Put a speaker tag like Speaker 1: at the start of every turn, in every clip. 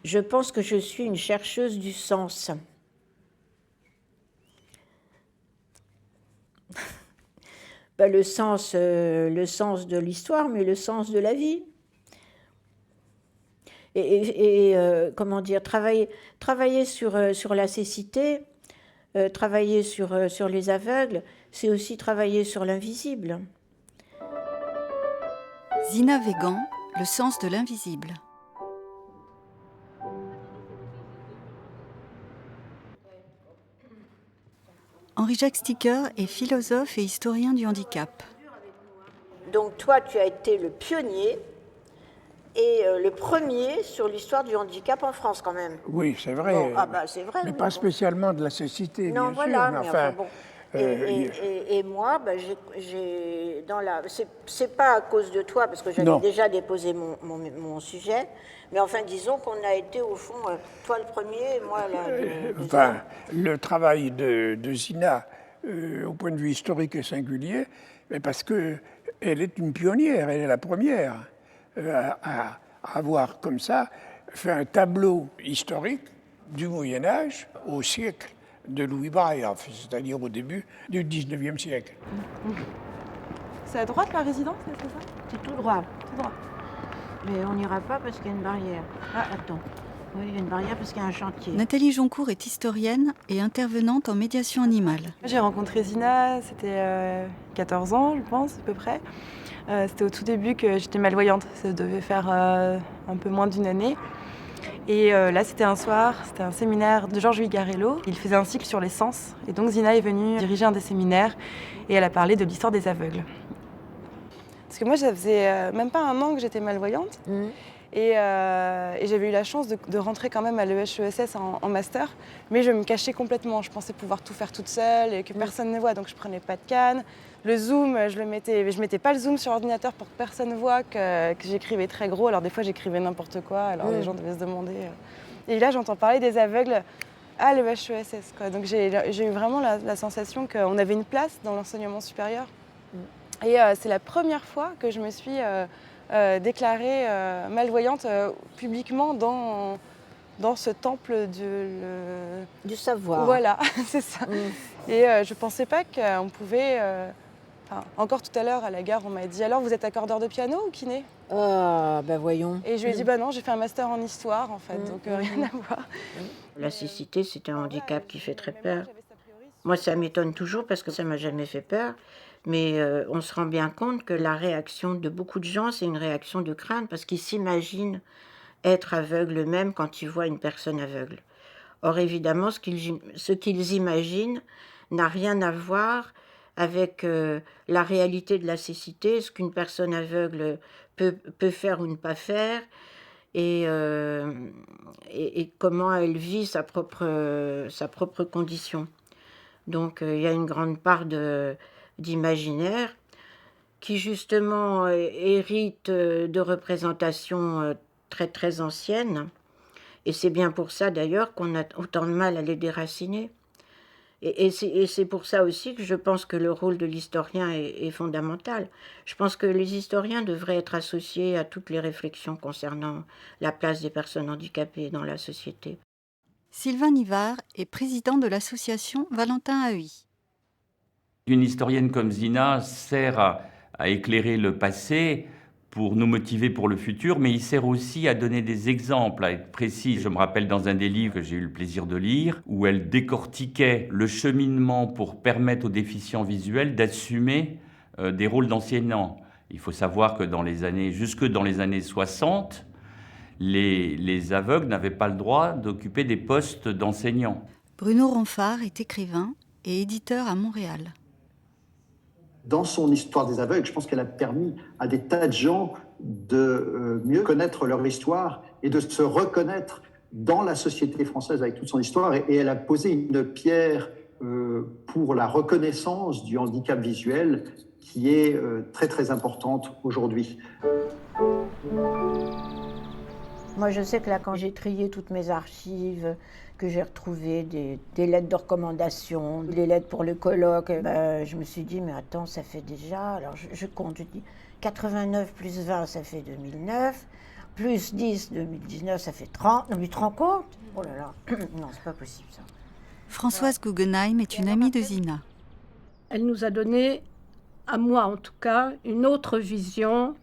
Speaker 1: Je pense que je suis une chercheuse du sens. Ben, le sens de l'histoire, mais le sens de la vie. Comment dire, travailler sur la cécité, travailler sur les aveugles, c'est aussi travailler sur l'invisible.
Speaker 2: Zina Végan, le sens de l'invisible. Henri-Jacques Sticker est philosophe et historien du handicap.
Speaker 1: Donc toi, tu as été le pionnier et le premier sur l'histoire du handicap en France quand même.
Speaker 3: Oui, c'est vrai.
Speaker 1: Bon, ah bah, c'est vrai.
Speaker 3: Mais pas spécialement de la cécité,
Speaker 1: non,
Speaker 3: bien
Speaker 1: voilà,
Speaker 3: sûr. Mais
Speaker 1: mais
Speaker 3: enfin,
Speaker 1: bon. Et moi, ben, j'ai dans la. C'est pas à cause de toi, parce que j'avais déjà déposé mon sujet, mais enfin, disons qu'on a été au fond, toi le premier, et moi la.
Speaker 3: Enfin, le travail de Zina, au point de vue historique et singulier, parce qu'elle est une pionnière, elle est la première à avoir comme ça fait un tableau historique du Moyen-Âge au siècle de Louis Braille, c'est-à-dire au début du 19e siècle.
Speaker 4: C'est à droite la résidence, c'est ça?
Speaker 1: C'est tout droit.
Speaker 4: Tout droit.
Speaker 1: Mais on n'ira pas parce qu'il y a une barrière. Ah, attends. Oui, il y a une barrière parce qu'il y a un chantier.
Speaker 2: Nathalie Joncourt est historienne et intervenante en médiation animale.
Speaker 4: J'ai rencontré Zina, c'était 14 ans, je pense, à peu près. C'était au tout début que j'étais malvoyante. Ça devait faire un peu moins d'une année. Et là, c'était un soir, c'était un séminaire de Georges Vigarello. Il faisait un cycle sur les sens. Et donc Zina est venue diriger un des séminaires et elle a parlé de l'histoire des aveugles. Parce que moi, ça faisait même pas un an que j'étais malvoyante. Et j'avais eu la chance de rentrer quand même à l'EHESS en master, mais je me cachais complètement. Je pensais pouvoir tout faire toute seule et que personne ne voit, donc je prenais pas de canne. Le zoom, je mettais pas le zoom sur l'ordinateur pour que personne ne voit que j'écrivais très gros. Alors des fois, j'écrivais n'importe quoi, alors les gens devaient se demander. Et là, j'entends parler des aveugles à l'EHESS, quoi. Donc j'ai eu vraiment la sensation qu'on avait une place dans l'enseignement supérieur. Et c'est la première fois que je me suis déclarée malvoyante publiquement dans ce temple
Speaker 1: du savoir.
Speaker 4: Voilà, c'est ça. Et je ne pensais pas qu'on pouvait... encore tout à l'heure à la gare, on m'a dit « Alors, vous êtes accordeur de piano ou kiné ?»
Speaker 1: Ah, ben voyons.
Speaker 4: Et je lui ai dit « Bah non, j'ai fait un master en histoire, en fait, donc rien à voir. »
Speaker 1: La cécité, c'est un handicap qui fait très peur. Moi, ça m'étonne toujours parce que ça ne m'a jamais fait peur. Mais on se rend bien compte que la réaction de beaucoup de gens, c'est une réaction de crainte parce qu'ils s'imaginent être aveugles eux-mêmes quand ils voient une personne aveugle. Or, évidemment, ce qu'ils imaginent n'a rien à voir avec la réalité de la cécité, ce qu'une personne aveugle peut faire ou ne pas faire, et comment elle vit sa propre condition. Donc, il y a une grande part d'imaginaire qui justement hérite de représentations très très anciennes, et c'est bien pour ça d'ailleurs qu'on a autant de mal à les déraciner, et c'est pour ça aussi que je pense que le rôle de l'historien est fondamental. Je pense que les historiens devraient être associés à toutes les réflexions concernant la place des personnes handicapées dans la société.
Speaker 2: Sylvain Nivard est président de l'association Valentin Haüy.
Speaker 5: Une historienne comme Zina sert à éclairer le passé pour nous motiver pour le futur, mais il sert aussi à donner des exemples, à être précis. Je me rappelle dans un des livres que j'ai eu le plaisir de lire, où elle décortiquait le cheminement pour permettre aux déficients visuels d'assumer des rôles d'enseignants. Il faut savoir que jusque dans les années 60, les aveugles n'avaient pas le droit d'occuper des postes d'enseignants.
Speaker 2: Bruno Ronfard est écrivain et éditeur à Montréal.
Speaker 6: Dans son histoire des aveugles, je pense qu'elle a permis à des tas de gens de mieux connaître leur histoire et de se reconnaître dans la société française avec toute son histoire. Et elle a posé une pierre pour la reconnaissance du handicap visuel qui est très très importante aujourd'hui.
Speaker 1: Moi, je sais que là, quand j'ai trié toutes mes archives, que j'ai retrouvé des lettres de recommandation, les lettres pour le colloque, je me suis dit, mais attends, ça fait déjà... Alors, je compte, je dis, 89 plus 20, ça fait 2009. Plus 10, 2019, ça fait 30. Non, mais tu te rends compte? Oh là là, non, c'est pas possible ça.
Speaker 2: Françoise Guggenheim est une amie de Zina.
Speaker 7: Elle nous a donné, à moi en tout cas, une autre vision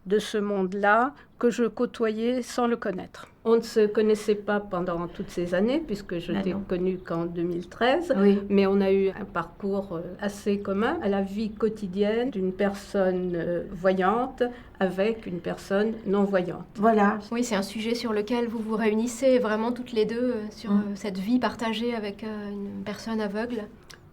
Speaker 7: de ce monde-là que je côtoyais sans le connaître. On ne se connaissait pas pendant toutes ces années, puisque je t'ai connue qu'en 2013,
Speaker 1: Oui.
Speaker 7: mais on a eu un parcours assez commun à la vie quotidienne d'une personne voyante avec une personne non-voyante.
Speaker 1: Voilà.
Speaker 8: Oui, c'est un sujet sur lequel vous vous réunissez vraiment toutes les deux, sur cette vie partagée avec une personne aveugle.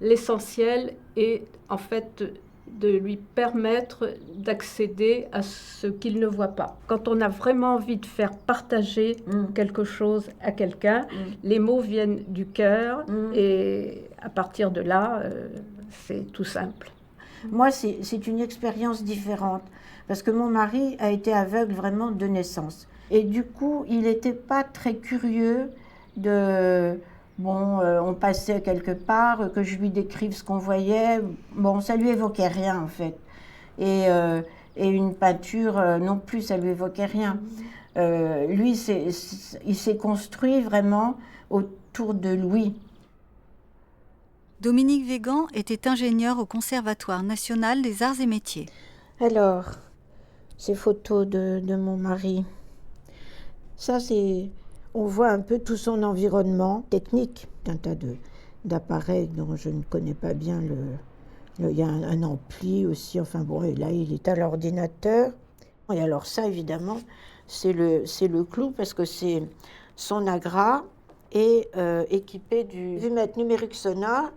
Speaker 7: L'essentiel est en fait de lui permettre d'accéder à ce qu'il ne voit pas. Quand on a vraiment envie de faire partager quelque chose à quelqu'un, les mots viennent du cœur et à partir de là, c'est tout simple.
Speaker 1: Moi, c'est une expérience différente parce que mon mari a été aveugle vraiment de naissance. Et du coup, il n'était pas très curieux de... Bon, on passait quelque part, que je lui décrive ce qu'on voyait. Bon, ça lui évoquait rien, en fait. Et une peinture non plus, ça lui évoquait rien. Lui, il s'est construit vraiment autour de Louis.
Speaker 2: Dominique Végan était ingénieur au Conservatoire national des arts et métiers.
Speaker 1: Alors, ces photos de mon mari, ça c'est... On voit un peu tout son environnement technique, un tas d'appareils dont je ne connais pas bien il y a un ampli aussi, enfin bon, et là il est à l'ordinateur. Et alors ça évidemment, c'est le clou parce que c'est son agra est équipé du vumètre numérique sonore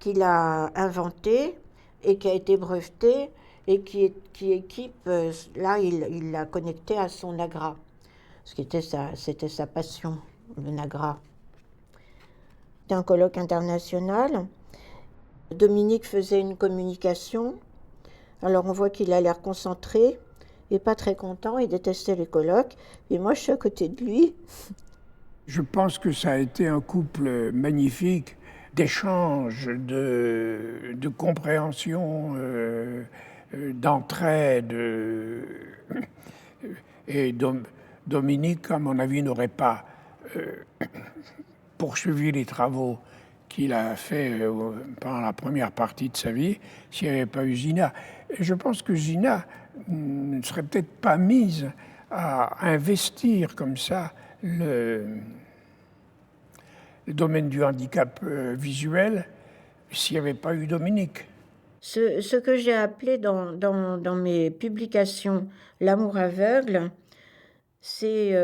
Speaker 1: qu'il a inventé et qui a été breveté et qui équipe, là il l'a connecté à son agra. C'était sa passion, le Nagra. C'était un colloque international. Dominique faisait une communication. Alors on voit qu'il a l'air concentré et pas très content. Il détestait les colloques. Et moi, je suis à côté de lui.
Speaker 3: Je pense que ça a été un couple magnifique d'échange, de compréhension, d'entraide. Et Dominique, à mon avis, n'aurait pas poursuivi les travaux qu'il a fait pendant la première partie de sa vie s'il n'y avait pas eu Zina. Et je pense que Zina ne serait peut-être pas mise à investir comme ça le domaine du handicap visuel s'il n'y avait pas eu Dominique.
Speaker 1: Ce que j'ai appelé dans mes publications l'amour aveugle, c'est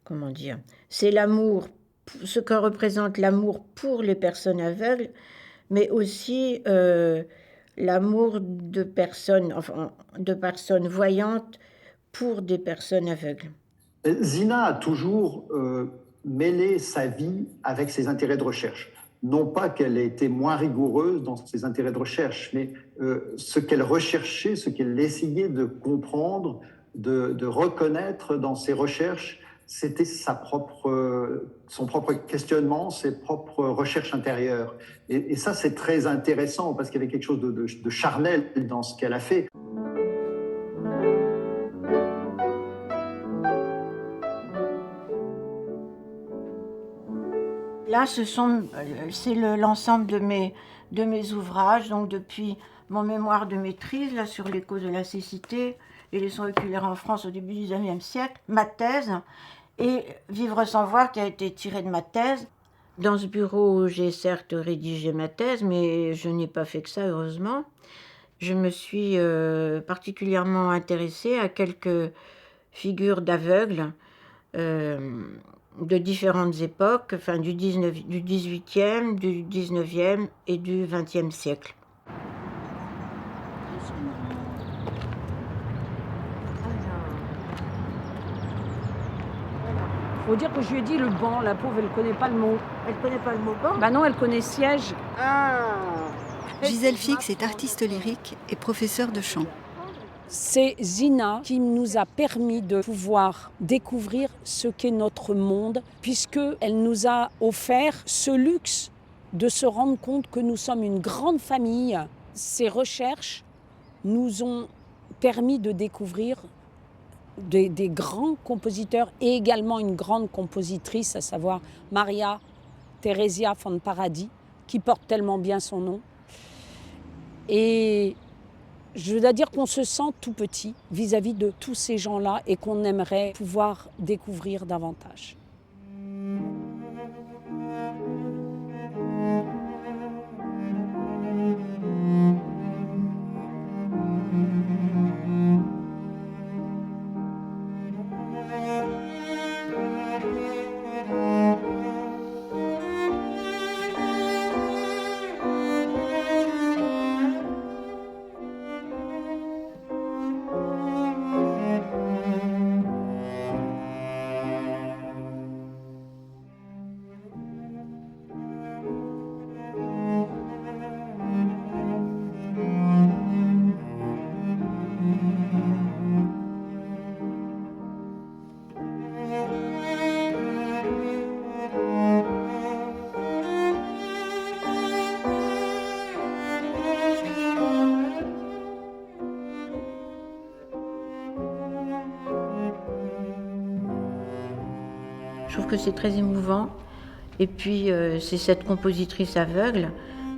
Speaker 1: comment dire, c'est l'amour, ce que représente l'amour pour les personnes aveugles, mais aussi l'amour de personnes voyantes pour des personnes aveugles.
Speaker 6: Zina a toujours mêlé sa vie avec ses intérêts de recherche. Non pas qu'elle ait été moins rigoureuse dans ses intérêts de recherche, mais ce qu'elle recherchait, ce qu'elle essayait de comprendre, de reconnaître dans ses recherches, c'était son propre questionnement, ses propres recherches intérieures. Et ça, c'est très intéressant parce qu'il y avait quelque chose de charnel dans ce qu'elle a fait.
Speaker 1: Là, c'est l'ensemble de mes ouvrages, donc depuis mon mémoire de maîtrise là, sur les causes de la cécité et les soins oculaires en France au début du XIXe siècle, ma thèse, et Vivre sans voir qui a été tiré de ma thèse. Dans ce bureau, j'ai certes rédigé ma thèse, mais je n'ai pas fait que ça, heureusement. Je me suis particulièrement intéressée à quelques figures d'aveugles, de différentes époques, enfin du 18e, du 19e et du 20e siècle.
Speaker 9: Faut dire que je lui ai dit le banc, la pauvre, elle ne connaît pas le mot.
Speaker 1: Elle ne connaît pas le mot banc?
Speaker 9: Bah non, elle connaît siège.
Speaker 1: Ah.
Speaker 2: Gisèle Fix est artiste lyrique et professeure de chant.
Speaker 9: C'est Zina qui nous a permis de pouvoir découvrir ce qu'est notre monde, puisqu'elle nous a offert ce luxe de se rendre compte que nous sommes une grande famille. Ses recherches nous ont permis de découvrir des grands compositeurs et également une grande compositrice, à savoir Maria Theresia von Paradis, qui porte tellement bien son nom. Et je dois dire qu'on se sent tout petit vis-à-vis de tous ces gens-là et qu'on aimerait pouvoir découvrir davantage.
Speaker 1: Je trouve que c'est très émouvant. Et puis, c'est cette compositrice aveugle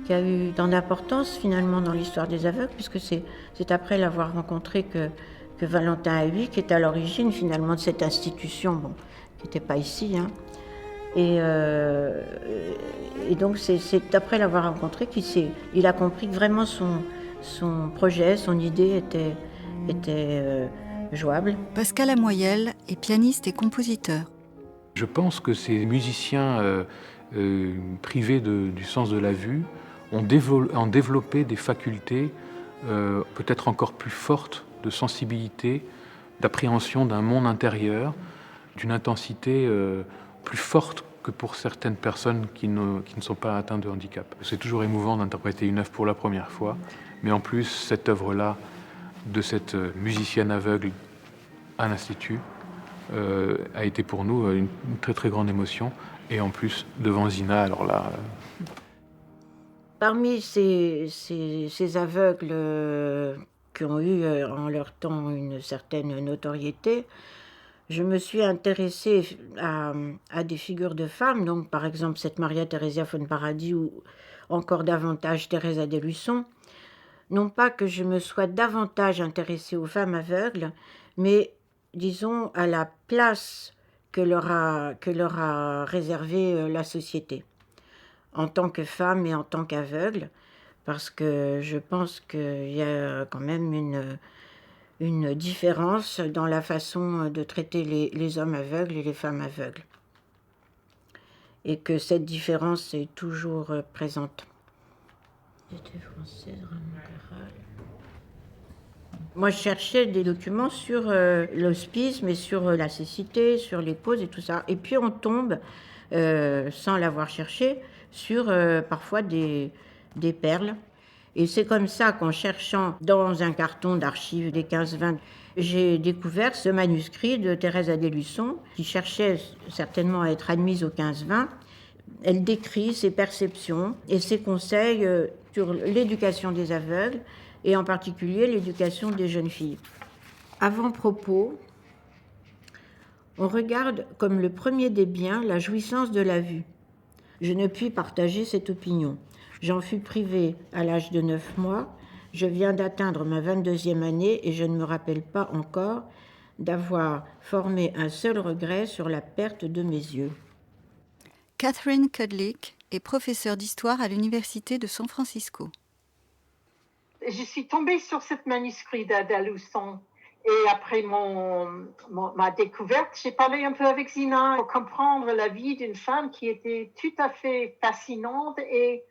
Speaker 1: qui a eu tant d'importance finalement dans l'histoire des aveugles, puisque c'est après l'avoir rencontrée que Valentin Haüy, qui est à l'origine finalement de cette institution, bon, qui n'était pas ici, hein. Et donc, c'est après l'avoir rencontré qu'il a compris que vraiment son projet, son idée était jouable.
Speaker 2: Pascal Amoyel est pianiste et compositeur.
Speaker 10: Je pense que ces musiciens privés du sens de la vue ont développé des facultés peut-être encore plus fortes de sensibilité, d'appréhension d'un monde intérieur, d'une intensité plus forte que pour certaines personnes qui ne sont pas atteintes de handicap. C'est toujours émouvant d'interpréter une œuvre pour la première fois, mais en plus, cette œuvre-là, de cette musicienne aveugle à l'Institut, a été pour nous une très très grande émotion, et en plus devant Zina, alors là...
Speaker 1: Parmi ces aveugles qui ont eu en leur temps une certaine notoriété, je me suis intéressée à des figures de femmes, donc par exemple cette Maria Theresia von Paradis ou encore davantage Thérèse Adéluçon. Non pas que je me sois davantage intéressée aux femmes aveugles, mais disons à la place que leur a réservée la société, en tant que femme et en tant qu'aveugle, parce que je pense qu'il y a quand même une différence dans la façon de traiter les hommes aveugles et les femmes aveugles. Et que cette différence est toujours présente. J'étais française, Raymond Carral. Moi, je cherchais des documents sur l'hospice, mais sur la cécité, sur les causes et tout ça. Et puis on tombe, sans l'avoir cherché, sur parfois des perles. Et c'est comme ça qu'en cherchant dans un carton d'archives des 15-20, j'ai découvert ce manuscrit de Thérèse Adéluçon, qui cherchait certainement à être admise au 15-20. Elle décrit ses perceptions et ses conseils sur l'éducation des aveugles, et en particulier l'éducation des jeunes filles. Avant-propos, on regarde comme le premier des biens la jouissance de la vue. Je ne puis partager cette opinion. J'en fus privée à l'âge de 9 mois. Je viens d'atteindre ma 22e année et je ne me rappelle pas encore d'avoir formé un seul regret sur la perte de mes yeux.
Speaker 2: Catherine Kudlick est professeure d'histoire à l'Université de San Francisco.
Speaker 11: Je suis tombée sur ce manuscrit d'Adéluçon et après ma découverte, j'ai parlé un peu avec Zina pour comprendre la vie d'une femme qui était tout à fait fascinante et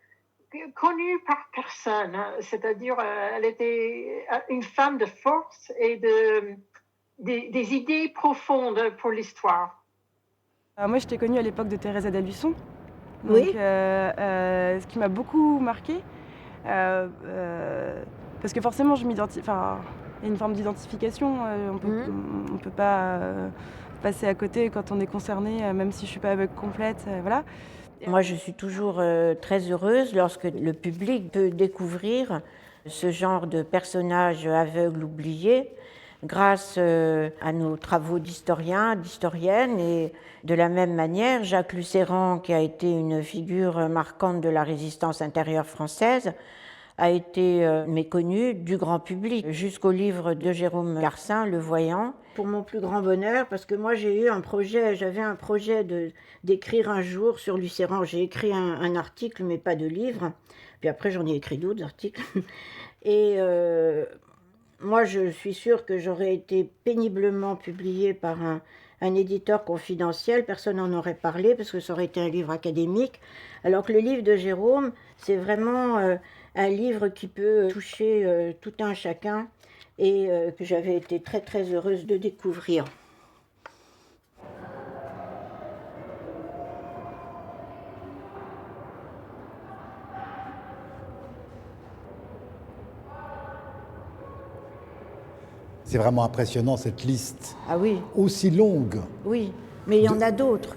Speaker 11: connue par personne. C'est-à-dire, elle était une femme de force et des idées profondes pour l'histoire.
Speaker 4: Moi, je t'ai connue à l'époque de Thérèse Adéluçon.
Speaker 1: Oui.
Speaker 4: Ce qui m'a beaucoup marquée. Parce que forcément, il y a une forme d'identification. On peut pas passer à côté quand on est concerné, même si je suis pas aveugle complète. Voilà.
Speaker 1: Moi, je suis toujours très heureuse lorsque le public peut découvrir ce genre de personnage aveugle oublié grâce à nos travaux d'historiens, d'historiennes. Et de la même manière, Jacques Lucéran, qui a été une figure marquante de la résistance intérieure française, a été méconnu du grand public, jusqu'au livre de Jérôme Garcin, Le Voyant. Pour mon plus grand bonheur, parce que moi j'avais un projet d'écrire un jour sur Lucéran. J'ai écrit un article, mais pas de livre. Puis après j'en ai écrit d'autres articles. Et moi je suis sûre que j'aurais été péniblement publiée par un éditeur confidentiel. Personne n'en aurait parlé, parce que ça aurait été un livre académique. Alors que le livre de Jérôme, c'est vraiment un livre qui peut toucher tout un chacun, et que j'avais été très très heureuse de découvrir.
Speaker 12: C'est vraiment impressionnant cette liste.
Speaker 1: Ah oui.
Speaker 12: Aussi longue.
Speaker 1: Oui, mais il y en a d'autres.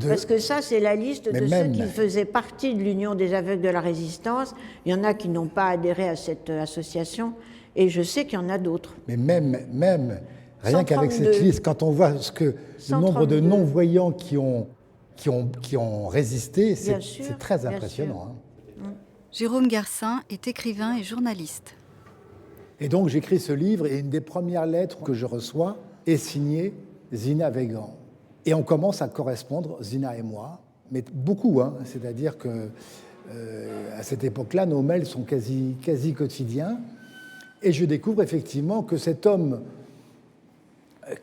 Speaker 1: Parce que ça, c'est la liste de ceux qui faisaient partie de l'Union des aveugles de la Résistance. Il y en a qui n'ont pas adhéré à cette association, et je sais qu'il y en a d'autres.
Speaker 12: Mais même rien qu'avec cette liste, quand on voit le nombre de non-voyants qui ont résisté, c'est très impressionnant.
Speaker 2: Hein. Jérôme Garcin est écrivain et journaliste.
Speaker 12: Et donc j'écris ce livre, et une des premières lettres que je reçois est signée Zina Weygand. Et on commence à correspondre, Zina et moi, mais beaucoup, hein. C'est-à-dire que à cette époque-là, nos mails sont quasi quotidiens. Et je découvre effectivement que cet homme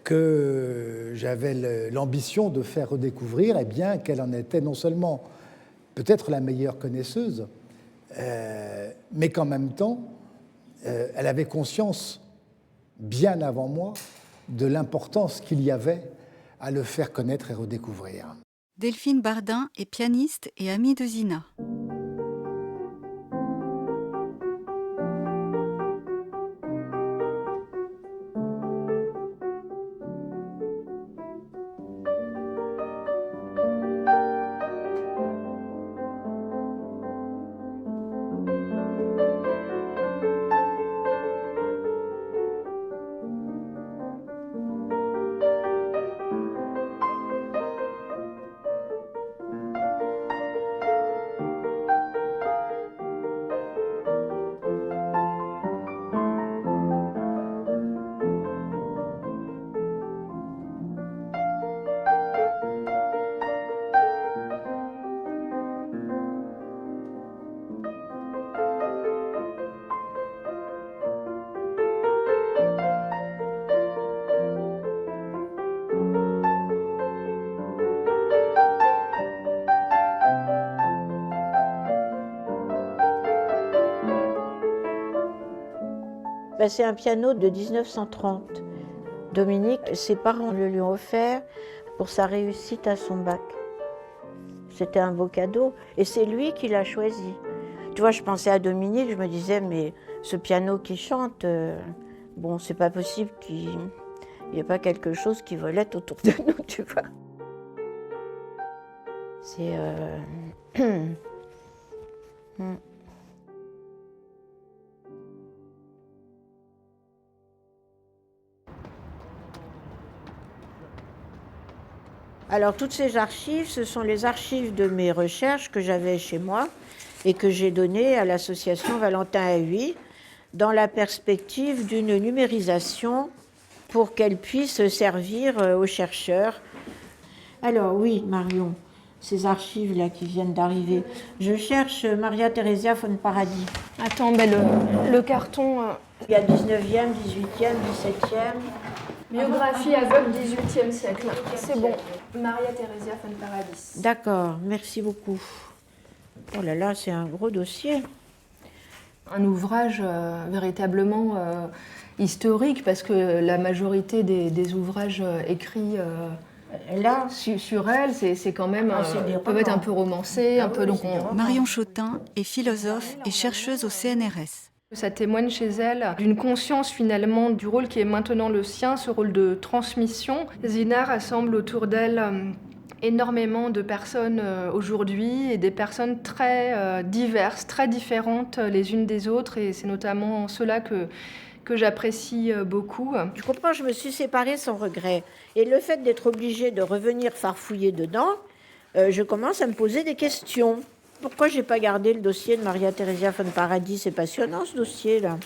Speaker 12: que j'avais l'ambition de faire redécouvrir, eh bien, qu'elle en était non seulement peut-être la meilleure connaisseuse, mais qu'en même temps, elle avait conscience, bien avant moi, de l'importance qu'il y avait à le faire connaître et redécouvrir.
Speaker 2: Delphine Bardin est pianiste et amie de Zina.
Speaker 1: C'est un piano de 1930. Dominique, ses parents le lui ont offert pour sa réussite à son bac. C'était un beau cadeau, et c'est lui qui l'a choisi. Tu vois, je pensais à Dominique, je me disais, mais ce piano qui chante, bon, c'est pas possible qu'il n'y ait pas quelque chose qui volette autour de nous, tu vois. C'est... Alors, toutes ces archives, ce sont les archives de mes recherches que j'avais chez moi et que j'ai données à l'association Valentin Huy dans la perspective d'une numérisation pour qu'elle puisse servir aux chercheurs. Alors oui, Marion, ces archives-là qui viennent d'arriver. Je cherche Maria Theresia von Paradis.
Speaker 8: Attends, ben le carton...
Speaker 1: Il y a 19e, 18e, 17e...
Speaker 8: Biographie aveugle 18e siècle. C'est bon. Maria Theresia von Paradis.
Speaker 1: D'accord, merci beaucoup. Oh là là, c'est un gros dossier.
Speaker 8: Un ouvrage véritablement historique, parce que la majorité des ouvrages écrits là sur elle, c'est quand même peuvent être un peu romancés, un peu. Donc
Speaker 2: Marion Chotin est philosophe et chercheuse au CNRS.
Speaker 8: Ça témoigne chez elle d'une conscience finalement du rôle qui est maintenant le sien, ce rôle de transmission. Zina rassemble autour d'elle énormément de personnes aujourd'hui et des personnes très diverses, très différentes les unes des autres, et c'est notamment cela que j'apprécie beaucoup.
Speaker 1: Je comprends, je me suis séparée sans regret. Et le fait d'être obligée de revenir farfouiller dedans, je commence à me poser des questions. Pourquoi j'ai pas gardé le dossier de Maria Theresia von Paradis? C'est passionnant, ce dossier-là.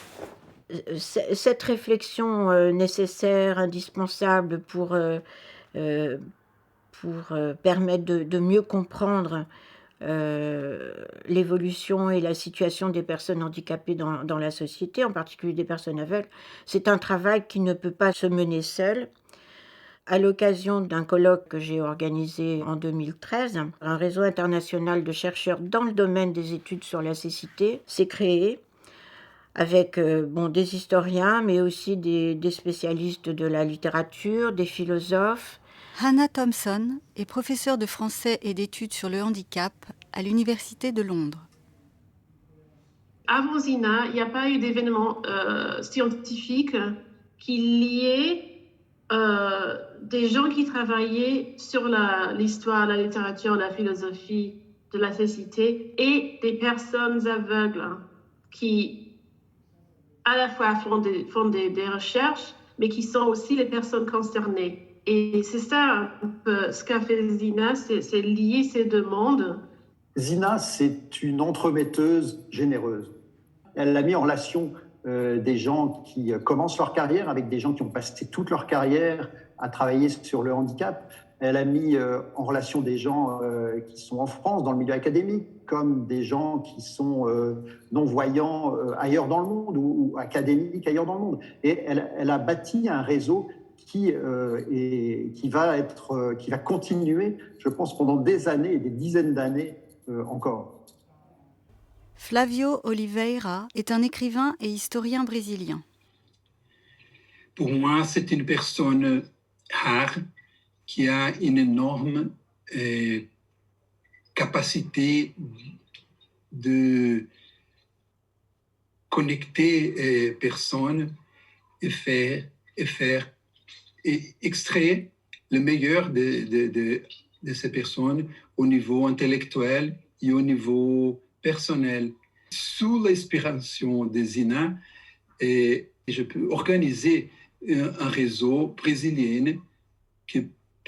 Speaker 1: Cette réflexion nécessaire, indispensable pour permettre de mieux comprendre l'évolution et la situation des personnes handicapées dans la société, en particulier des personnes aveugles, c'est un travail qui ne peut pas se mener seul. À l'occasion d'un colloque que j'ai organisé en 2013, un réseau international de chercheurs dans le domaine des études sur la cécité s'est créé avec des historiens, mais aussi des spécialistes de la littérature, des philosophes.
Speaker 2: Hannah Thompson est professeure de français et d'études sur le handicap à l'Université de Londres.
Speaker 13: Avant Zina, il n'y a pas eu d'événement scientifique qui liait des gens qui travaillaient sur l'histoire, la littérature, la philosophie de la cécité et des personnes aveugles qui à la fois font des recherches, mais qui sont aussi les personnes concernées. Et c'est ça un peu ce qu'a fait Zina, c'est lier ces deux mondes.
Speaker 6: Zina, c'est une entremetteuse généreuse. Elle a mis en relation des gens qui commencent leur carrière avec des gens qui ont passé toute leur carrière à travailler sur le handicap. Elle a mis en relation des gens qui sont en France, dans le milieu académique, comme des gens qui sont non-voyants ailleurs dans le monde ou académiques ailleurs dans le monde. Et elle a bâti un réseau qui va continuer, je pense, pendant des années, des dizaines d'années encore.
Speaker 2: Flavio Oliveira est un écrivain et historien brésilien.
Speaker 14: Pour moi, c'est une personne rare qui a une énorme capacité de connecter personnes et extraire le meilleur de ces personnes au niveau intellectuel et au niveau personnel. Sous l'inspiration de Zina, je peux organiser un réseau brésilien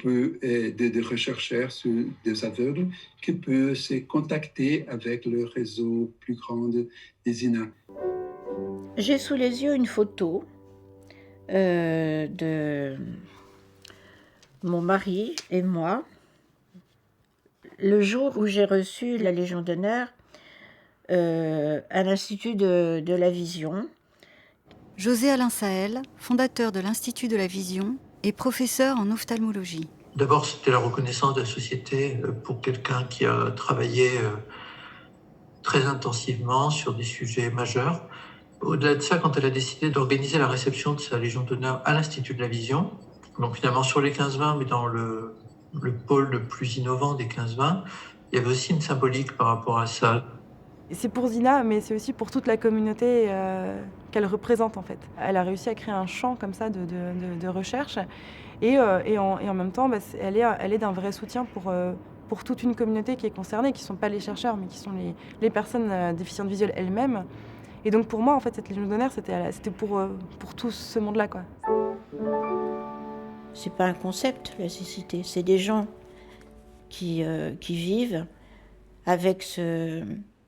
Speaker 14: de rechercheurs sur des aveugles qui peut se contacter avec le réseau plus grand de Zina.
Speaker 1: J'ai sous les yeux une photo de mon mari et moi le jour où j'ai reçu la Légion d'honneur à l'Institut de la Vision.
Speaker 2: José Alain Sahel, fondateur de l'Institut de la Vision et professeur en ophtalmologie.
Speaker 15: D'abord, c'était la reconnaissance de la société pour quelqu'un qui a travaillé très intensivement sur des sujets majeurs. Au-delà de ça, quand elle a décidé d'organiser la réception de sa Légion d'honneur à l'Institut de la Vision, donc finalement sur les 15-20, mais dans le pôle le plus innovant des 15-20, il y avait aussi une symbolique par rapport à ça.
Speaker 4: C'est pour Zina, mais c'est aussi pour toute la communauté qu'elle représente en fait. Elle a réussi à créer un champ comme ça de recherche et en même temps, elle est d'un vrai soutien pour toute une communauté qui est concernée, qui ne sont pas les chercheurs, mais qui sont les personnes déficientes visuelles elles-mêmes. Et donc pour moi, en fait, cette Légion d'honneur, c'était pour tout ce monde-là, quoi.
Speaker 1: C'est pas un concept, la cécité. C'est des gens qui vivent avec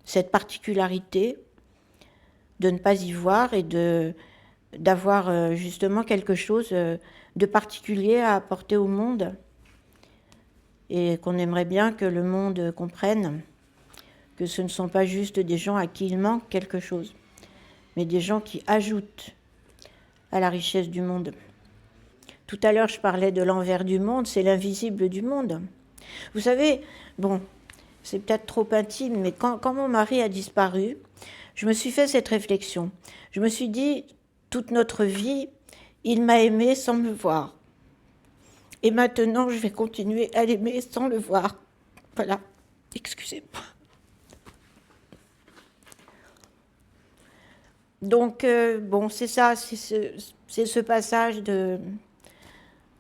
Speaker 1: cette particularité de ne pas y voir et d'avoir justement quelque chose de particulier à apporter au monde. Et qu'on aimerait bien que le monde comprenne que ce ne sont pas juste des gens à qui il manque quelque chose, mais des gens qui ajoutent à la richesse du monde. Tout à l'heure, je parlais de l'envers du monde, c'est l'invisible du monde. Vous savez, bon, c'est peut-être trop intime, mais quand mon mari a disparu, je me suis fait cette réflexion. Je me suis dit, toute notre vie, il m'a aimée sans me voir. Et maintenant, je vais continuer à l'aimer sans le voir. Voilà, excusez-moi. Donc, bon, c'est ça, c'est ce passage de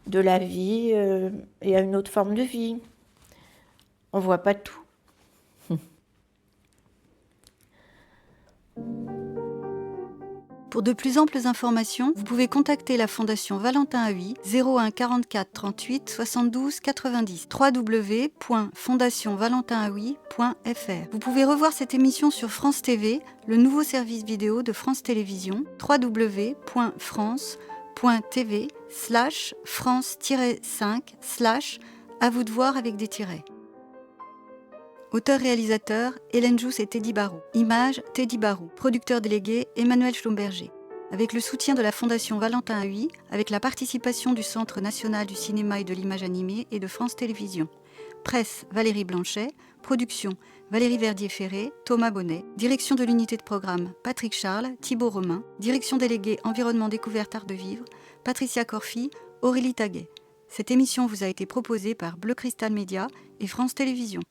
Speaker 1: la vie et à une autre forme de vie. On voit pas tout.
Speaker 2: Pour de plus amples informations, vous pouvez contacter la Fondation Valentin Haüy 01 44 38 72 90 www.fondationvalentinhaüy.fr. Vous pouvez revoir cette émission sur France TV, le nouveau service vidéo de France Télévisions, www.france.tv/France-5/ à vous de voir avec des tirets. Auteur-réalisateur, Hélène Jousse et Teddy Barrault. Image, Teddy Barrault. Producteur délégué, Emmanuel Schlumberger. Avec le soutien de la Fondation Valentin Haüy, avec la participation du Centre national du cinéma et de l'image animée et de France Télévisions. Presse, Valérie Blanchet. Production, Valérie Verdier-Ferré, Thomas Bonnet. Direction de l'unité de programme, Patrick Charles, Thibaut Romain. Direction déléguée Environnement Découverte Art de Vivre, Patricia Corfi, Aurélie Taguet. Cette émission vous a été proposée par Bleu Cristal Média et France Télévisions.